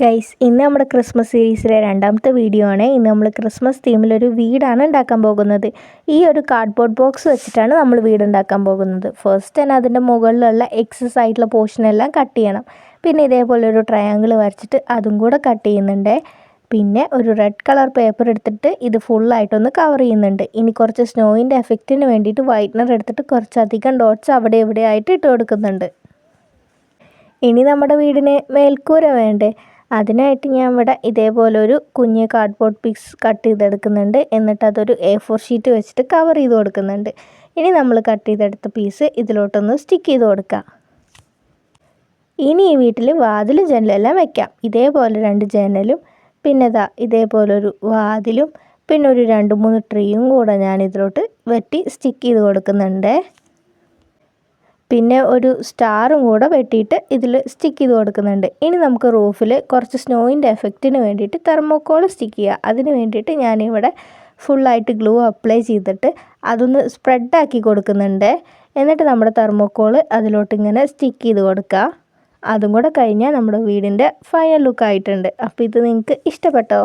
Guys, ഇന്ന് നമ്മുടെ Christmas സീരീസിലെ രണ്ടാമത്തെ വീഡിയോ ആണ്. ഇന്ന് നമ്മൾ ക്രിസ്മസ് തീമിലൊരു വീടാണ് ഉണ്ടാക്കാൻ പോകുന്നത്. ഈ ഒരു കാർഡ്ബോർഡ് ബോക്സ് വെച്ചിട്ടാണ് നമ്മൾ വീട് ഉണ്ടാക്കാൻ പോകുന്നത്. ഫസ്റ്റ് തന്നെ അതിൻ്റെ മുകളിലുള്ള എക്സസ് ആയിട്ടുള്ള പോർഷനെല്ലാം കട്ട് ചെയ്യണം. പിന്നെ ഇതേപോലെ ഒരു ട്രയാങ്കിൾ വരച്ചിട്ട് അതും കൂടെ കട്ട് ചെയ്യുന്നുണ്ട്. പിന്നെ ഒരു റെഡ് കളർ പേപ്പർ എടുത്തിട്ട് ഇത് ഫുള്ളായിട്ടൊന്ന് കവർ ചെയ്യുന്നുണ്ട്. ഇനി കുറച്ച് സ്നോയിൻ്റെ എഫക്റ്റിന് വേണ്ടിയിട്ട് വൈറ്റ്നർ എടുത്തിട്ട് കുറച്ചധികം ഡോട്ട്സ് അവിടെ ഇവിടെ ആയിട്ട് ഇട്ട് കൊടുക്കുന്നുണ്ട്. ഇനി നമ്മുടെ വീടിന് മേൽക്കൂര വേണ്ടേ? അതിനായിട്ട് ഞാൻ ഇവിടെ ഇതേപോലൊരു കുഞ്ഞ് കാർഡ്ബോർഡ് പീസ് കട്ട് ചെയ്തെടുക്കുന്നുണ്ട്. എന്നിട്ട് അതൊരു A4 ഷീറ്റ് വെച്ചിട്ട് കവർ ചെയ്ത് കൊടുക്കുന്നുണ്ട്. ഇനി നമ്മൾ കട്ട് ചെയ്തെടുത്ത പീസ് ഇതിലോട്ടൊന്ന് സ്റ്റിക്ക് ചെയ്ത് കൊടുക്കാം. ഇനി ഈ വീട്ടിൽ വാതിലും ജനലെല്ലാം വെക്കാം. ഇതേപോലെ 2 ജനലും പിന്നെ ഇതേപോലൊരു വാതിലും പിന്നെ ഒരു 2-3 ട്രീയും കൂടെ ഞാൻ ഇതിലോട്ട് വെട്ടി സ്റ്റിക്ക് ചെയ്ത് കൊടുക്കുന്നുണ്ട്. പിന്നെ ഒരു സ്റ്റാറും കൂടെ വെട്ടിയിട്ട് ഇതിൽ സ്റ്റിക്ക് ചെയ്ത് കൊടുക്കുന്നുണ്ട്. ഇനി നമുക്ക് റൂഫിൽ കുറച്ച് സ്നോയിൻ്റെ എഫക്റ്റിന് വേണ്ടിയിട്ട് തെർമോക്കോൾ സ്റ്റിക്ക് ചെയ്യുക. അതിന് വേണ്ടിയിട്ട് ഞാനിവിടെ ഫുള്ളായിട്ട് ഗ്ലൂ അപ്ലൈ ചെയ്തിട്ട് അതൊന്ന് സ്പ്രെഡാക്കി കൊടുക്കുന്നുണ്ട്. എന്നിട്ട് നമ്മുടെ തെർമോക്കോൾ അതിലോട്ട് ഇങ്ങനെ സ്റ്റിക്ക് ചെയ്ത് കൊടുക്കുക. അതും കൂടെ കഴിഞ്ഞാൽ നമ്മുടെ വീടിൻ്റെ ഫൈനൽ ലുക്ക് ആയിട്ടുണ്ട്. അപ്പോൾ ഇത് നിങ്ങൾക്ക് ഇഷ്ടപ്പെട്ടോ?